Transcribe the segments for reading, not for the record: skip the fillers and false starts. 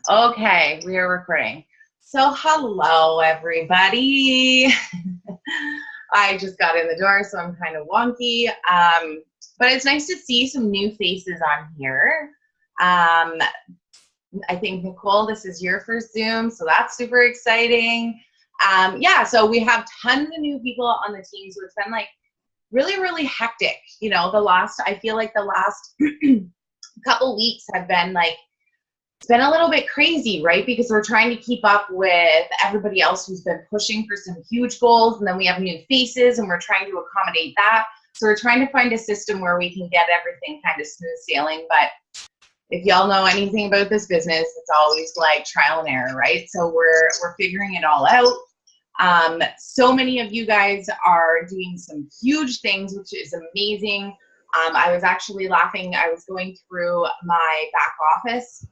Okay, we are recording. So hello, everybody. I just got in the door, so I'm kind of wonky. But it's nice to see some new faces on here. I think, Nicole, this is your first Zoom, so that's super exciting. Yeah, so we have tons of new people on the team, so it's been like really, really hectic. You know, I feel like the last couple weeks have been like, it's been a little bit crazy, right? Because we're trying to keep up with everybody else who's been pushing for some huge goals, and then we have new faces and we're trying to accommodate that. So we're trying to find a system where we can get everything kind of smooth sailing. But if y'all know anything about this business, it's always like trial and error, right? So we're figuring it all out. So many of you guys are doing some huge things, which is amazing. I was actually laughing. I was going through my back office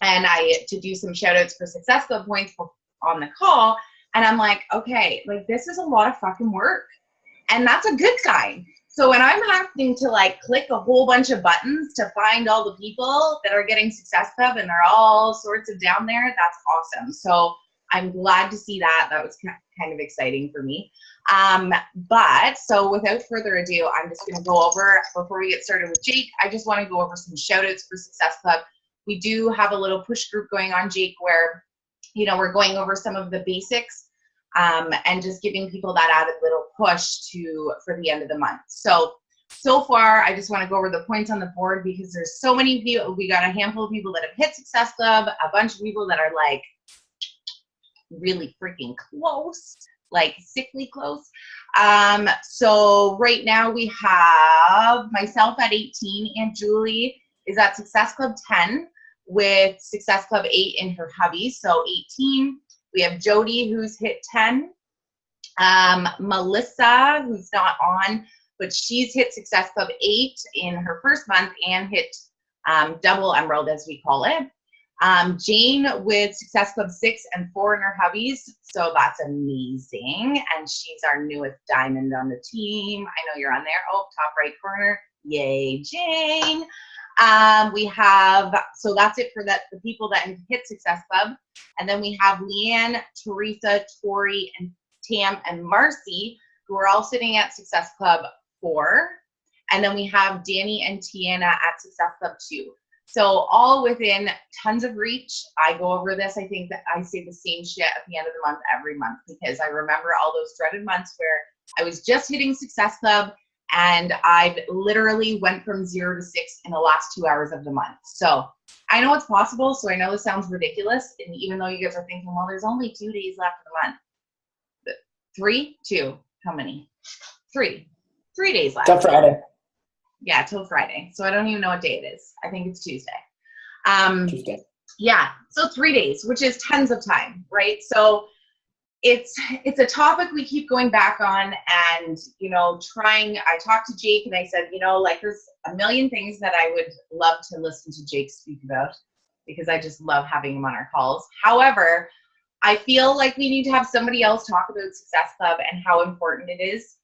and to do some shout outs for Success Club points on the call. And I'm like, okay, like this is a lot of fucking work. And that's a good sign. So when I'm having to like click a whole bunch of buttons to find all the people that are getting Success Club and they're all sorts of down there, that's awesome. So I'm glad to see that. That was kind of exciting for me. But so without further ado, I'm just going to go over, before we get started with Jake, I just want to go over some shout outs for Success Club. We do have a little push group going on, Jake, where, you know, we're going over some of the basics and just giving people that added little push for the end of the month. So far, I just want to go over the points on the board because there's so many people. We got a handful of people that have hit Success Club, a bunch of people that are like really freaking close, like sickly close. So right now we have myself at 18, Aunt Julie is at Success Club 10 with Success Club 8 in her hubby, so 18. We have Jody who's hit 10. Melissa, who's not on, but she's hit Success Club 8 in her first month and hit double emerald, as we call it. Jane with Success Club 6 and 4 in her hubbies, so that's amazing. And she's our newest diamond on the team. I know you're on there. Oh, top right corner. Yay, Jane. We have, so that's it for the people that hit Success Club. And then we have Leanne, Teresa, Tori, and Tam, and Marcy, who are all sitting at Success Club 4. And then we have Danny and Tiana at Success Club 2. So all within tons of reach. I go over this. I think that I say the same shit at the end of the month every month because I remember all those dreaded months where I was just hitting Success Club and I literally went from 0 to 6 in the last 2 hours of the month. So I know it's possible. So I know this sounds ridiculous. And even though you guys are thinking, well, there's only 2 days left of the month. 3, 2, how many? 3 days left. Till Friday. Yeah, till Friday. So I don't even know what day it is. I think it's Tuesday. Tuesday. Yeah, so 3 days, which is tons of time, right? So it's a topic we keep going back on and, you know, I talked to Jake and I said, you know, like there's a million things that I would love to listen to Jake speak about because I just love having him on our calls. However, I feel like we need to have somebody else talk about Success Club and how important it is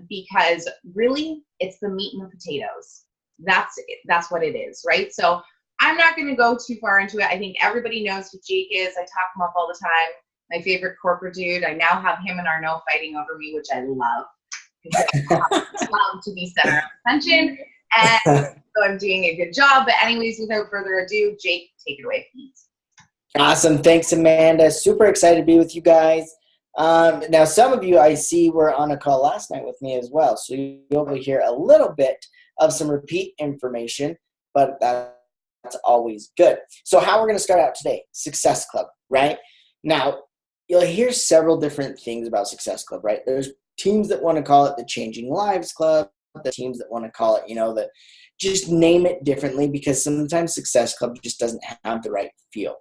because really it's the meat and the potatoes. That's what it is, right? So I'm not going to go too far into it. I think everybody knows who Jake is. I talk him up all the time. My favorite corporate dude. I now have him and Arnaud fighting over me, which I love because I love to be center of attention. And so I'm doing a good job. But anyways, without further ado, Jake, take it away, please. Awesome. Thanks, Amanda. Super excited to be with you guys. Now, some of you I see were on a call last night with me as well. So you'll hear a little bit of some repeat information, but that's always good. So how we're going to start out today, Success Club, right? Now, you'll hear several different things about Success Club, right? There's teams that want to call it the Changing Lives Club, the teams that want to call it, you know, just name it differently because sometimes Success Club just doesn't have the right feel.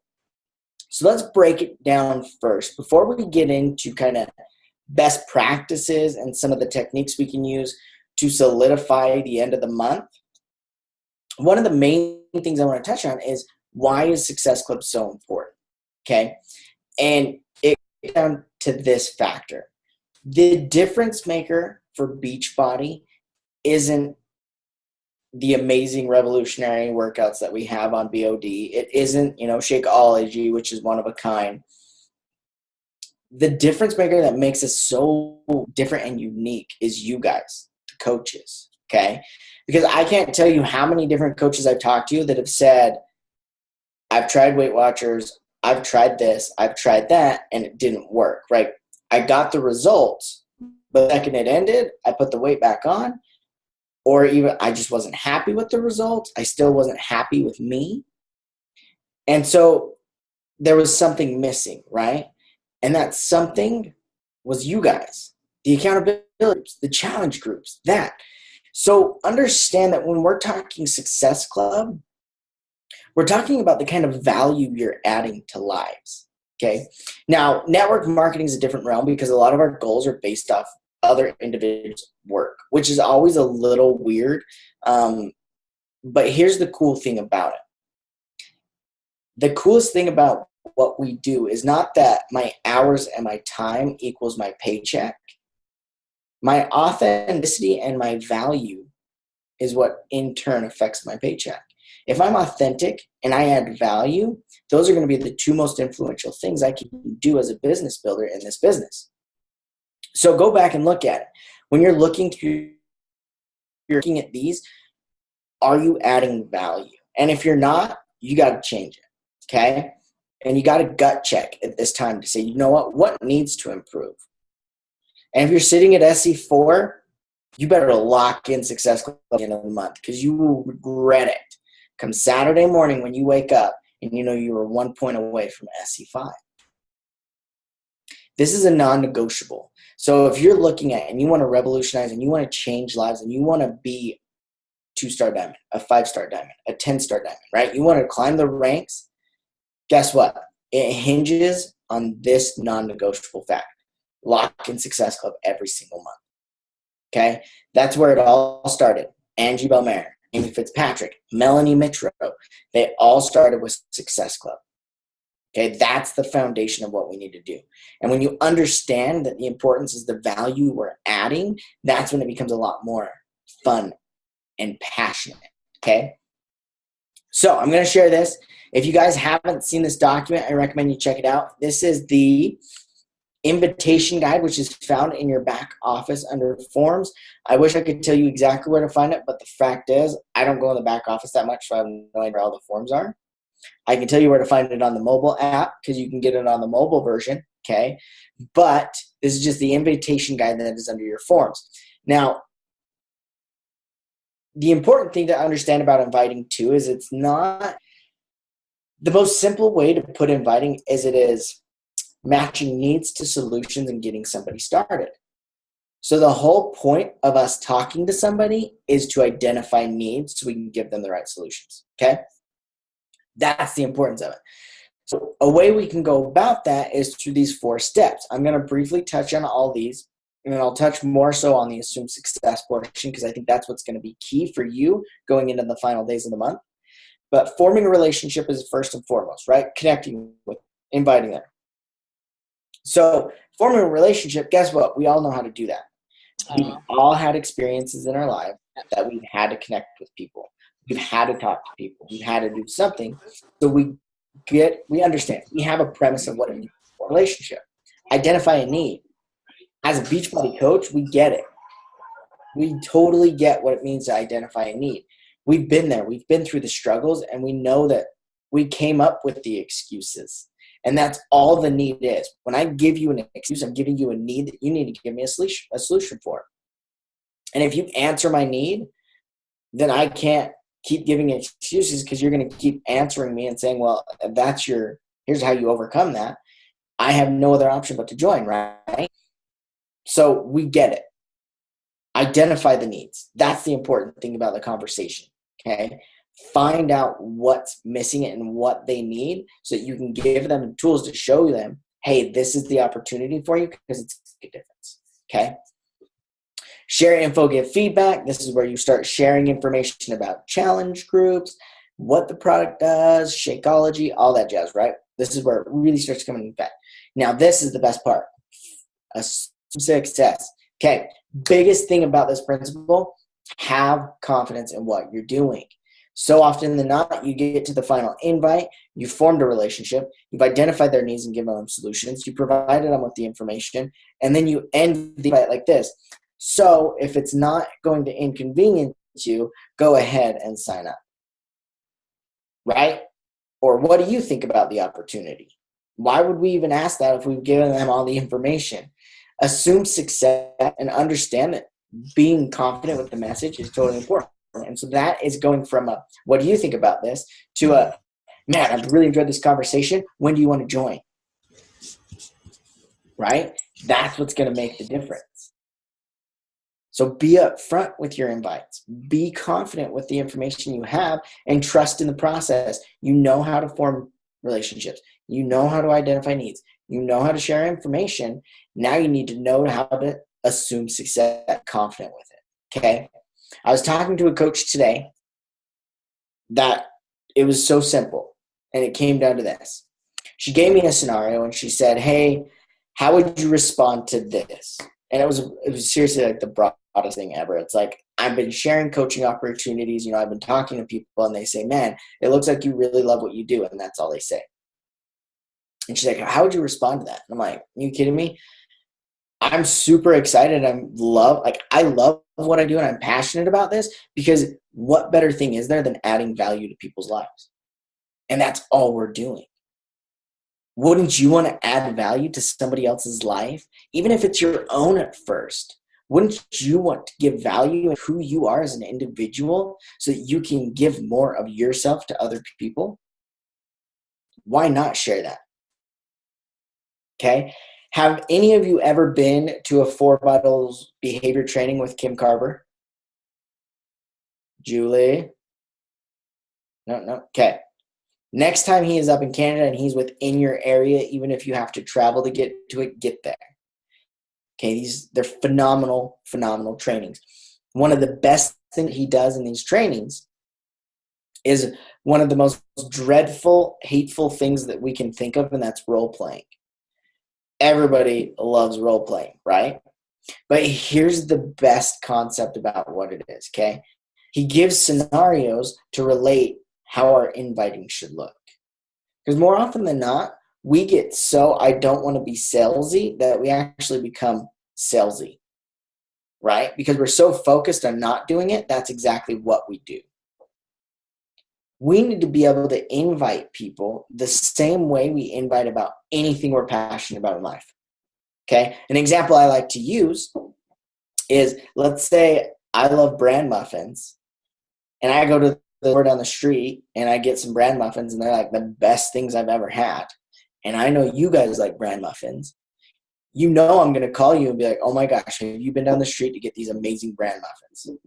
So let's break it down first. Before we get into kind of best practices and some of the techniques we can use to solidify the end of the month, one of the main things I want to touch on is why is Success Club so important, okay? And it comes down to this factor. The difference maker for Beachbody isn't the amazing revolutionary workouts that we have on BOD. It isn't, Shakeology, which is one of a kind. The difference maker that makes us so different and unique is you guys, the coaches, okay? Because I can't tell you how many different coaches I've talked to that have said, I've tried Weight Watchers, I've tried this, I've tried that, and it didn't work, right? I got the results, but the second it ended, I put the weight back on, or even I just wasn't happy with the results. I still wasn't happy with me. And so there was something missing, right? And that something was you guys, the accountability groups, the challenge groups, that. So understand that when we're talking Success Club, we're talking about the kind of value you're adding to lives, okay? Now, network marketing is a different realm because a lot of our goals are based off other individuals' work, which is always a little weird. But here's the cool thing about it. The coolest thing about what we do is not that my hours and my time equals my paycheck. My authenticity and my value is what in turn affects my paycheck. If I'm authentic and I add value, those are going to be the two most influential things I can do as a business builder in this business. So go back and look at it. When you're looking at these, are you adding value? And if you're not, you got to change it, okay? And you got to gut check at this time to say, you know what needs to improve? And if you're sitting at SC4, you better lock in Success Club at the end of the month because you will regret it come Saturday morning when you wake up and you know you were 1 point away from SC5. This is a non-negotiable. So if you're looking at and you want to revolutionize and you want to change lives and you want to be 2-star diamond, a 5-star diamond, a 10-star diamond, right? You want to climb the ranks. Guess what? It hinges on this non-negotiable fact. Lock in Success Club every single month. Okay? That's where it all started. Angie Belmare, Amy Fitzpatrick, Melanie Mitro, they all started with Success Club. Okay? That's the foundation of what we need to do. And when you understand that the importance is the value we're adding, that's when it becomes a lot more fun and passionate. Okay? So I'm going to share this. If you guys haven't seen this document, I recommend you check it out. This is the invitation guide, which is found in your back office under forms. I wish I could tell you exactly where to find it, but the fact is I don't go in the back office that much, so I have no idea where all the forms are. I can tell you where to find it on the mobile app because you can get it on the mobile version, okay? But this is just the invitation guide that is under your forms. Now, the important thing to understand about inviting too is it's not the most simple way to put inviting as it is matching needs to solutions and getting somebody started. So the whole point of us talking to somebody is to identify needs so we can give them the right solutions, okay? That's the importance of it. So a way we can go about that is through these 4 steps. I'm going to briefly touch on all these, and then I'll touch more so on the assumed success portion because I think that's what's going to be key for you going into the final days of the month. But forming a relationship is first and foremost, right? Connecting with, inviting them. So forming a relationship, guess what? We all know how to do that. We've all had experiences in our life that we've had to connect with people. We've had to talk to people. We've had to do something. So we understand. We have a premise of what it means for a relationship. Identify a need. As a Beachbody coach, we get it. We totally get what it means to identify a need. We've been there. We've been through the struggles, and we know that we came up with the excuses. And that's all the need is. When I give you an excuse, I'm giving you a need that you need to give me a solution for. And if you answer my need, then I can't keep giving excuses because you're going to keep answering me and saying, well, here's how you overcome that. I have no other option but to join, right? So we get it. Identify the needs. That's the important thing about the conversation, okay? Find out what's missing and what they need so that you can give them tools to show them, hey, this is the opportunity for you because it's a difference, okay? Share info, give feedback. This is where you start sharing information about challenge groups, what the product does, Shakeology, all that jazz, right? This is where it really starts coming in effect. Now, this is the best part. A success. Okay, biggest thing about this principle Have confidence in what you're doing. So often than not, you get to the final invite, you formed a relationship, you've identified their needs and given them solutions, you provided them with the information, and then you end the invite like this. So if it's not going to inconvenience you, go ahead and sign up. Right? Or what do you think about the opportunity? Why would we even ask that if we've given them all the information? Assume success and understand that being confident with the message is totally important. And so that is going from a, what do you think about this, to a, man, I've really enjoyed this conversation. When do you want to join? Right? That's what's going to make the difference. So be upfront with your invites. Be confident with the information you have and trust in the process. You know how to form relationships. You know how to identify needs. You know how to share information. Now you need to know how to assume success, confident with it. Okay? I was talking to a coach today that it was so simple, and it came down to this. She gave me a scenario, and she said, hey, how would you respond to this? And it was seriously like the broadest thing ever. It's like, I've been sharing coaching opportunities. You know, I've been talking to people, and they say, man, it looks like you really love what you do. And that's all they say. And she's like, how would you respond to that? And I'm like, are you kidding me? I'm super excited. I love what I do, and I'm passionate about this, because what better thing is there than adding value to people's lives? And that's all we're doing. Wouldn't you want to add value to somebody else's life, even if it's your own at first? Wouldn't you want to give value in who you are as an individual so that you can give more of yourself to other people? Why not share that? Okay. Have any of you ever been to a 4 Vitals behavior training with Kim Carver? Julie? No. Okay. Next time he is up in Canada and he's within your area, even if you have to travel to get to it, get there. Okay, they're phenomenal trainings. One of the best things he does in these trainings is one of the most dreadful, hateful things that we can think of, and that's role playing. Everybody loves role playing, right? But here's the best concept about what it is, okay? He gives scenarios to relate how our inviting should look. Because more often than not, we get so I don't want to be salesy that we actually become salesy, right? Because we're so focused on not doing it, that's exactly what we do. We need to be able to invite people the same way we invite about anything we're passionate about in life. Okay? An example I like to use is, let's say I love bran muffins, and I go to the store down the street and I get some bran muffins, and they're like the best things I've ever had. And I know you guys like bran muffins. You know I'm going to call you and be like, oh my gosh, have you been down the street to get these amazing bran muffins?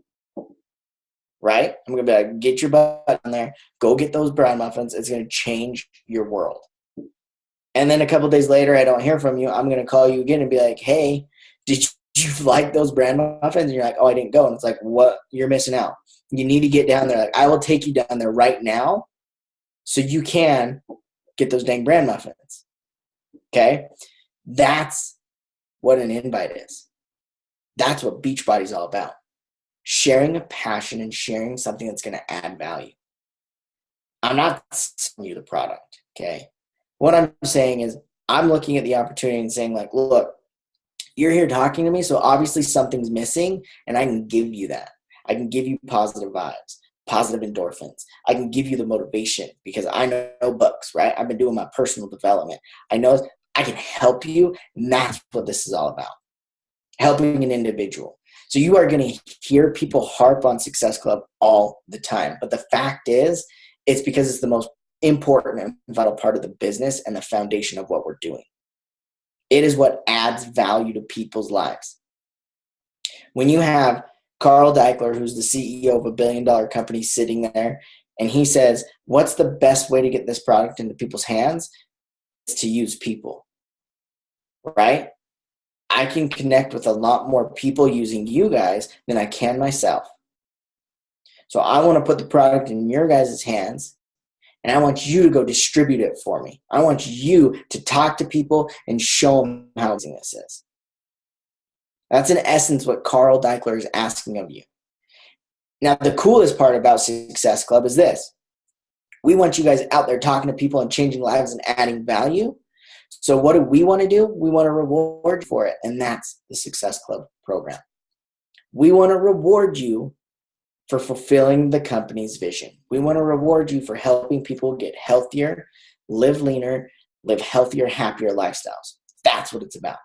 Right? I'm going to be like, get your butt down there. Go get those bran muffins. It's going to change your world. And then a couple days later, I don't hear from you. I'm going to call you again and be like, hey, did you like those bran muffins? And you're like, oh, I didn't go. And it's like, what? You're missing out. You need to get down there. Like, I will take you down there right now so you can get those dang bran muffins. Okay? That's what an invite is. That's what Beachbody is all about. Sharing a passion and sharing something that's going to add value. I'm not selling you the product, okay? What I'm saying is I'm looking at the opportunity and saying, like, look, you're here talking to me, so obviously something's missing, and I can give you that. I can give you positive vibes, positive endorphins. I can give you the motivation because I know books, right? I've been doing my personal development. I know I can help you, and that's what this is all about, helping an individual. So you are going to hear people harp on Success Club all the time. But the fact is, it's because it's the most important and vital part of the business and the foundation of what we're doing. It is what adds value to people's lives. When you have Carl Daikeler, who's the CEO of $1 billion company, sitting there, and he says, what's the best way to get this product into people's hands? It's to use people, right? I can connect with a lot more people using you guys than I can myself. So I want to put the product in your guys' hands, and I want you to go distribute it for me. I want you to talk to people and show them how amazing this is. That's in essence what Carl Daikeler is asking of you. Now, the coolest part about Success Club is this. We want you guys out there talking to people and changing lives and adding value. So what do we want to do? We want to reward you for it, and that's the Success Club program. We want to reward you for fulfilling the company's vision. We want to reward you for helping people get healthier, live leaner, live healthier, happier lifestyles. That's what it's about.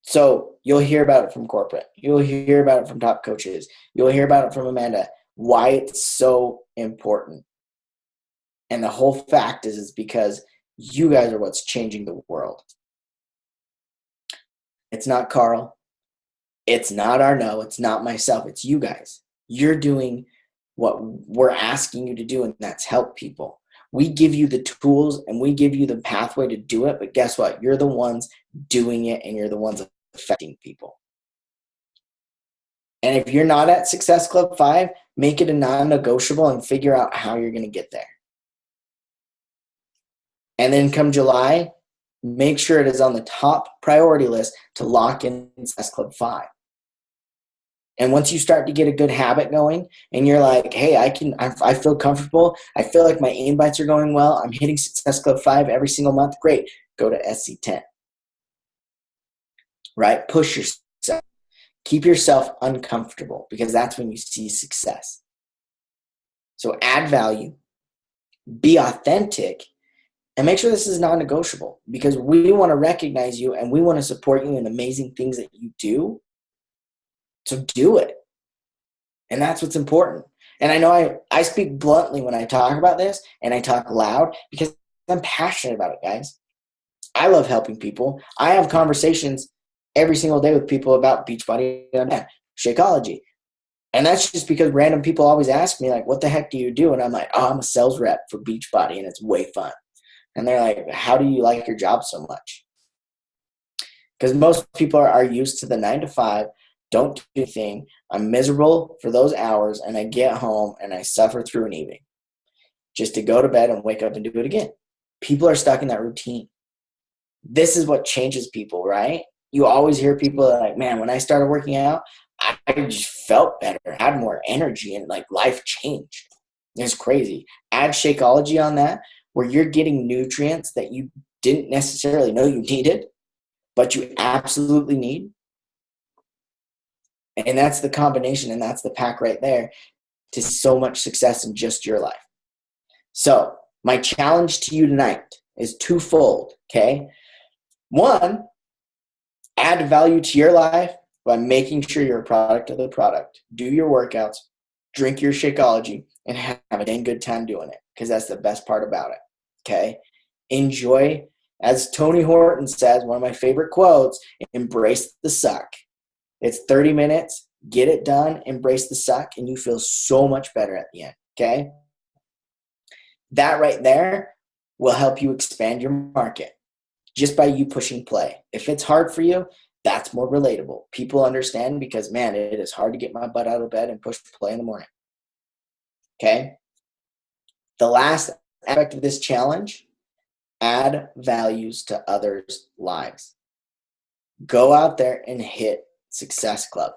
So you'll hear about it from corporate. You'll hear about it from top coaches. You'll hear about it from Amanda, why it's so important. And the whole fact is because you guys are what's changing the world. It's not Carl. It's not Arnaud. It's not myself. It's you guys. You're doing what we're asking you to do, and that's help people. We give you the tools and we give you the pathway to do it, but guess what? You're the ones doing it, and you're the ones affecting people. And if you're not at Success Club 5, make it a non-negotiable and figure out how you're going to get there. And then come July, make sure it is on the top priority list to lock in Success Club 5. And once you start to get a good habit going and you're like, hey, I feel comfortable. I feel like my invites are going well. I'm hitting Success Club 5 every single month. Great. Go to SC10. Right? Push yourself. Keep yourself uncomfortable because that's when you see success. So add value, be authentic, and make sure this is non-negotiable because we want to recognize you and we want to support you in amazing things that you do. So do it. And that's what's important. And I know I speak bluntly when I talk about this and I talk loud because I'm passionate about it, guys. I love helping people. I have conversations every single day with people about Beachbody and Shakeology. And that's just because random people always ask me, like, what the heck do you do? And I'm like, oh, I'm a sales rep for Beachbody and it's way fun. And they're like, how do you like your job so much? Because most people are used to the 9 to 5, don't do anything. I'm miserable for those hours and I get home and I suffer through an evening just to go to bed and wake up and do it again. People are stuck in that routine. This is what changes people, right? You always hear people like, man, when I started working out, I just felt better, had more energy, and like life changed. It's crazy. Add Shakeology on that, where you're getting nutrients that you didn't necessarily know you needed, but you absolutely need. And that's the combination, and that's the pack right there to so much success in just your life. So my challenge to you tonight is twofold, okay? One, add value to your life by making sure you're a product of the product. Do your workouts, drink your Shakeology, and have a dang good time doing it because that's the best part about it, okay? Enjoy, as Tony Horton says, one of my favorite quotes, embrace the suck. It's 30 minutes, get it done, embrace the suck, and you feel so much better at the end, okay? That right there will help you expand your market just by you pushing play. If it's hard for you, that's more relatable. People understand because, man, it is hard to get my butt out of bed and push play in the morning, okay? The last aspect of this challenge, add values to others' lives. Go out there and hit Success Club.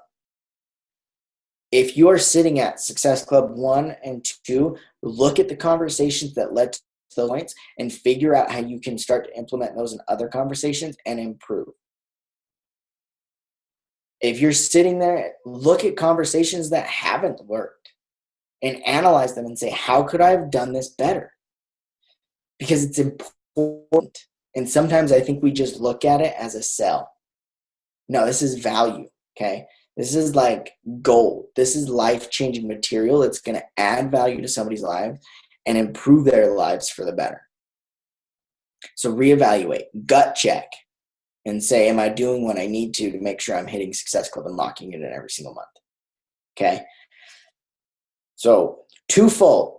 If you are sitting at Success Club 1 and 2, look at the conversations that led to those points and figure out how you can start to implement those in other conversations and improve. If you're sitting there, look at conversations that haven't worked and analyze them and say, how could I have done this better? Because it's important. And sometimes I think we just look at it as a sell. No, this is value, okay? This is like gold. This is life-changing material that's going to add value to somebody's life and improve their lives for the better. So reevaluate, gut check, and say, am I doing what I need to make sure I'm hitting Success Club and locking it in every single month? Okay? So twofold.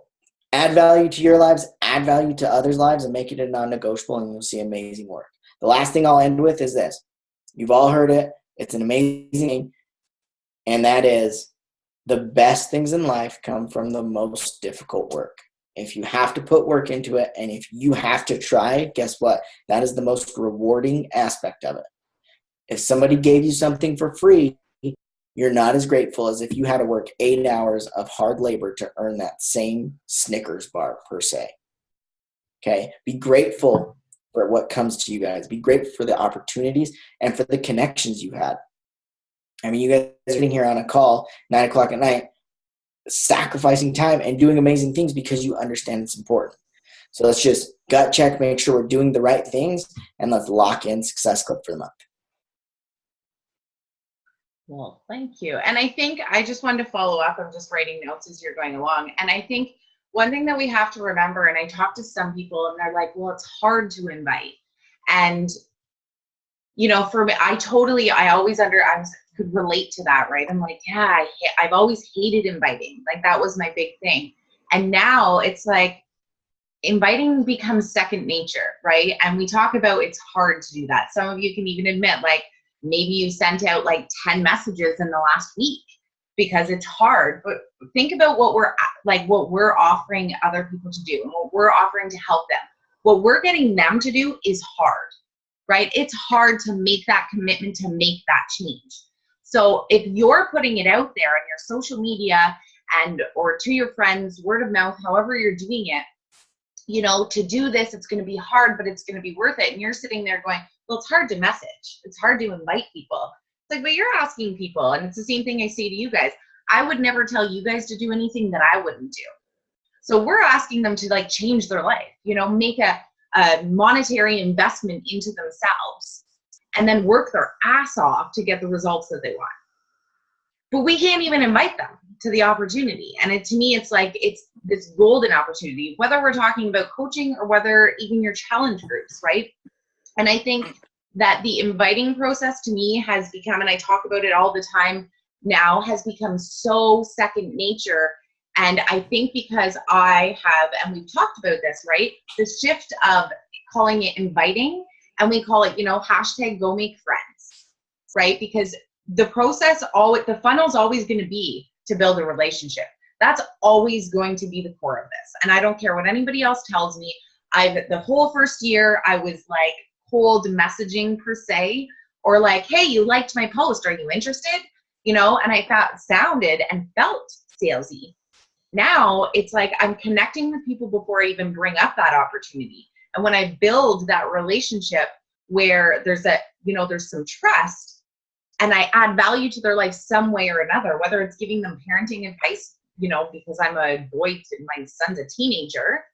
Add value to your lives, add value to others' lives, and make it a non-negotiable, and you'll see amazing work. The last thing I'll end with is this. You've all heard it. It's an amazing thing. And that is the best things in life come from the most difficult work. If you have to put work into it and if you have to try, guess what? That is the most rewarding aspect of it. If somebody gave you something for free, you're not as grateful as if you had to work 8 hours of hard labor to earn that same Snickers bar per se. Okay? Be grateful for what comes to you guys. Be grateful for the opportunities and for the connections you had. I mean, you guys are sitting here on a call, 9 o'clock at night, sacrificing time and doing amazing things because you understand it's important. So let's just gut check, make sure we're doing the right things, and let's lock in Success Club for the month. Well, thank you. And I think I just wanted to follow up. I'm just writing notes as you're going along. And I think one thing that we have to remember, and I talk to some people and they're like, well, it's hard to invite. And, you know, for me, I could relate to that, right? I'm like, yeah, I've always hated inviting. Like that was my big thing. And now it's like inviting becomes second nature, right? And we talk about it's hard to do that. Some of you can even admit, like, maybe you sent out like 10 messages in the last week because it's hard. But think about what we're offering other people to do and what we're offering to help them. What we're getting them to do is hard, right? It's hard to make that commitment, to make that change. So if you're putting it out there on your social media or to your friends, word of mouth, however you're doing it, you know, to do this, it's going to be hard, but it's going to be worth it. And you're sitting there going, well, it's hard to message. It's hard to invite people. It's like, but you're asking people. And it's the same thing I say to you guys. I would never tell you guys to do anything that I wouldn't do. So we're asking them to like change their life, you know, make a monetary investment into themselves and then work their ass off to get the results that they want. But we can't even invite them to the opportunity. And to me, it's like, it's this golden opportunity, whether we're talking about coaching or whether even your challenge groups, right? And I think that the inviting process to me has become, and I talk about it all the time now, has become so second nature. And I think because I have, and we've talked about this, right? The shift of calling it inviting, and we call it, you know, hashtag go make friends, right? Because the process, the funnel's always going to be to build a relationship. That's always going to be the core of this. And I don't care what anybody else tells me. The whole first year, I was like cold messaging per se, or like, hey, you liked my post. Are you interested? You know, and I sounded and felt salesy. Now it's like I'm connecting with people before I even bring up that opportunity. And when I build that relationship where there's some trust, and I add value to their life some way or another, whether it's giving them parenting advice, you know, because I'm a boy, my son's a teenager,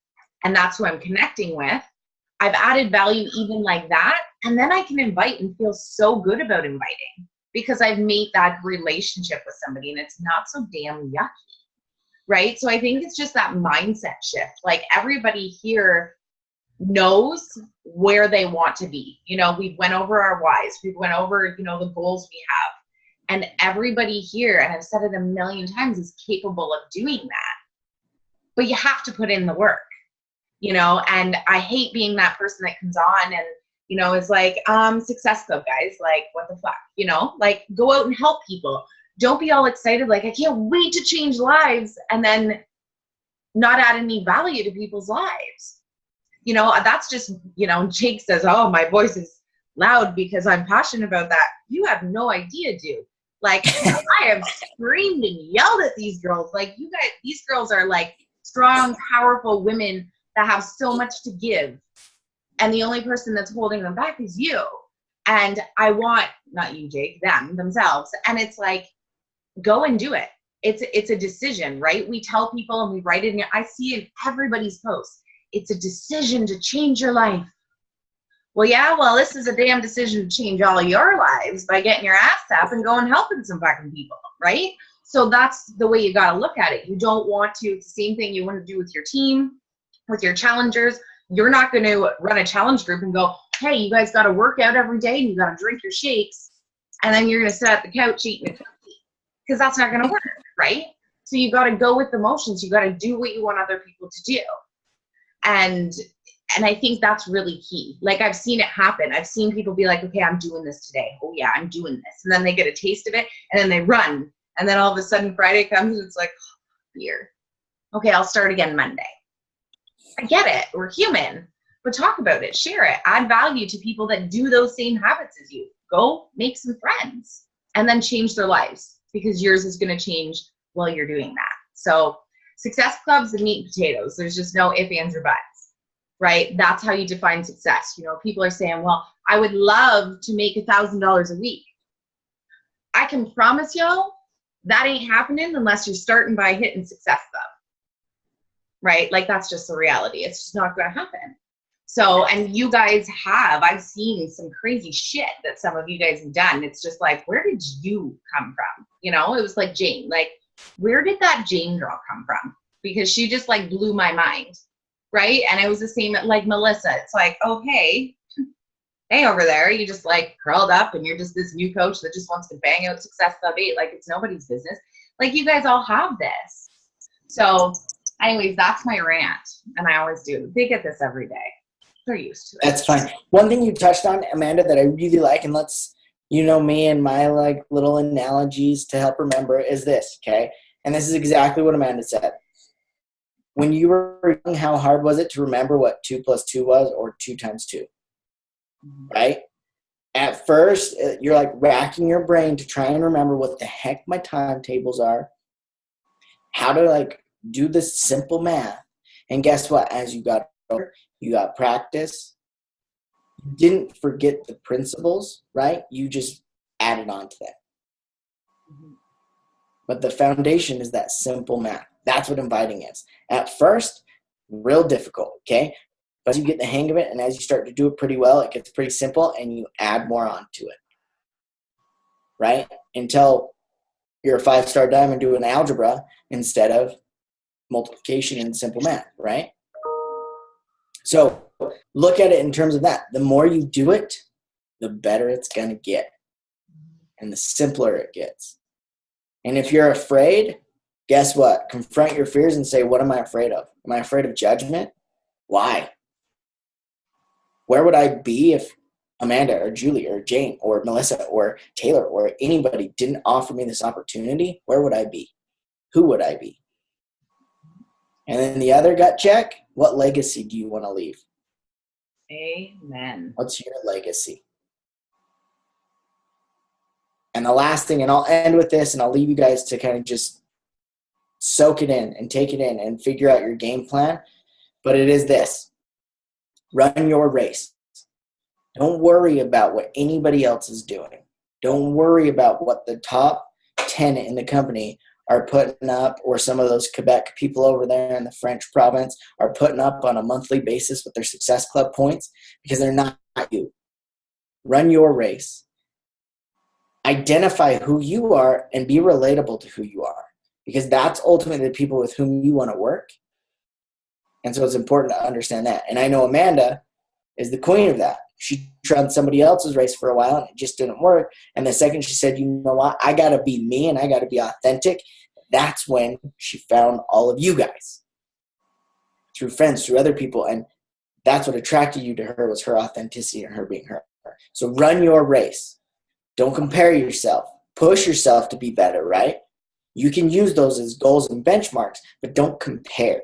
and that's who I'm connecting with. I've added value even like that. And then I can invite and feel so good about inviting because I've made that relationship with somebody and it's not so damn yucky, right? So I think it's just that mindset shift. Like everybody here knows where they want to be. You know, we've went over our whys. We've went over, you know, the goals we have. And everybody here, and I've said it a million times, is capable of doing that. But you have to put in the work, you know, and I hate being that person that comes on and, you know, is like, Success Club, guys, like, what the fuck, you know, like, go out and help people. Don't be all excited, like, I can't wait to change lives, and then not add any value to people's lives. You know, that's just, you know, Jake says, oh, my voice is loud because I'm passionate about that. You have no idea, dude. Like, I have screamed and yelled at these girls. Like, you guys, these girls are like strong, powerful women that have so much to give. And the only person that's holding them back is you. And I want, not you, Jake, them, themselves. And it's like, go and do it. It's a decision, right? We tell people and we write it in, I see it in everybody's posts. It's a decision to change your life. Well, yeah, this is a damn decision to change all your lives by getting your ass up and going helping some fucking people, right? So that's the way you got to look at it. You don't want to, it's the same thing you want to do with your team, with your challengers. You're not going to run a challenge group and go, hey, you guys got to work out every day and you got to drink your shakes. And then you're going to sit at the couch eating a cookie, because that's not going to work, right? So you got to go with the motions. You got to do what you want other people to do. And I think that's really key. Like, I've seen it happen. I've seen people be like, okay, I'm doing this today. Oh yeah, I'm doing this. And then they get a taste of it and then they run. And then all of a sudden Friday comes and it's like, oh, beer. Okay, I'll start again Monday. I get it. We're human. But talk about it. Share it. Add value to people that do those same habits as you. Go make some friends and then change their lives. because yours is going to change while you're doing that. So success clubs and meat and potatoes. There's just no ifs, ands, or buts, right? That's how you define success. You know, people are saying, well, I would love to make $1,000 a week. I can promise y'all that ain't happening unless you're starting by hitting success club, right? Like that's just the reality. It's just not going to happen. So, and you guys have, I've seen some crazy shit that some of you guys have done. It's just like, where did you come from? You know, it was like Jane, like, where did that Jane girl come from? Because she just like blew my mind, right? And it was the same like Melissa. It's like, okay, hey over there, you just like curled up and you're just this new coach that just wants to bang out Success Club 8 like it's nobody's business. Like you guys all have this. So anyways, that's my rant. And I always do. They get this every day. They're used to it. That's fine. One thing you touched on, Amanda, that I really like, and let's, you know, me and my like little analogies to help remember is this, okay? And this is exactly what Amanda said. When you were young, how hard was it to remember what 2 + 2 was or 2 × 2? Right? At first, you're like racking your brain to try and remember what the heck my timetables are, how to like do this simple math. And guess what? As you got older, you got practice. You didn't forget the principles, right? You just added on to them. But the foundation is that simple math. That's what inviting is. At first, real difficult, okay? But as you get the hang of it and as you start to do it pretty well, it gets pretty simple and you add more onto it, right? Until you're a 5-star diamond doing algebra instead of multiplication and simple math, right? So look at it in terms of that. The more you do it, the better it's going to get and the simpler it gets. And if you're afraid, guess what? Confront your fears and say, what am I afraid of? Am I afraid of judgment? Why? Where would I be if Amanda or Julie or Jane or Melissa or Taylor or anybody didn't offer me this opportunity? Where would I be? Who would I be? And then the other gut check, what legacy do you want to leave? Amen. What's your legacy? And the last thing, and I'll end with this, and I'll leave you guys to kind of just soak it in and take it in and figure out your game plan. But it is this. Run your race. Don't worry about what anybody else is doing. Don't worry about what the top 10 in the company are putting up, or some of those Quebec people over there in the French province are putting up on a monthly basis with their Success Club points, because they're not you. Run your race. Identify who you are and be relatable to who you are, because that's ultimately the people with whom you want to work. And so it's important to understand that. And I know Amanda is the queen of that. She tried somebody else's race for a while and it just didn't work. And the second she said, you know what, I got to be me and I got to be authentic, that's when she found all of you guys through friends, through other people. And that's what attracted you to her, was her authenticity and her being her. So run your race. Don't compare yourself. Push yourself to be better, right? You can use those as goals and benchmarks, but don't compare.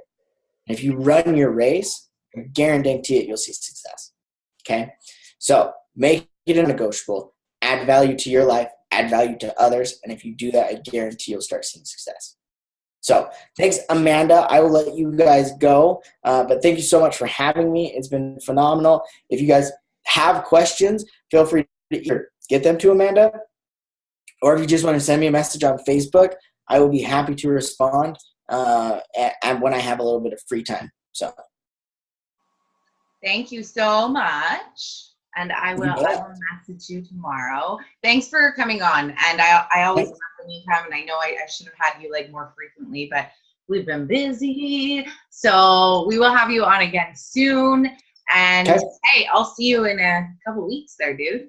And if you run your race, I guarantee it, you'll see success. Okay? So make it negotiable. Add value to your life. Add value to others. And if you do that, I guarantee you'll start seeing success. So thanks, Amanda. I will let you guys go. But thank you so much for having me. It's been phenomenal. If you guys have questions, feel free to either get them to Amanda, or if you just want to send me a message on Facebook, I will be happy to respond when I have a little bit of free time. So thank you so much. And I will message you tomorrow. Thanks for coming on. And I always love when you come, and I know I should have had you like more frequently, but we've been busy. So we will have you on again soon. And hey, I'll see you in a couple weeks there, dude.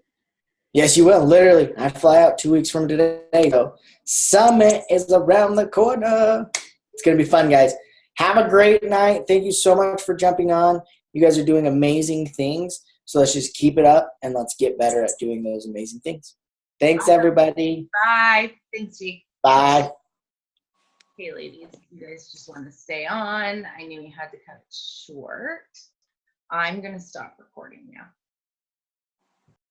Yes, you will. Literally, I fly out 2 weeks from today. So Summit is around the corner. It's going to be fun, guys. Have a great night. Thank you so much for jumping on. You guys are doing amazing things. So let's just keep it up and let's get better at doing those amazing things. Thanks, everybody. Bye. Thanks, Jake. Bye. Hey, ladies, you guys just want to stay on. I knew we had to cut it short. I'm going to stop recording now.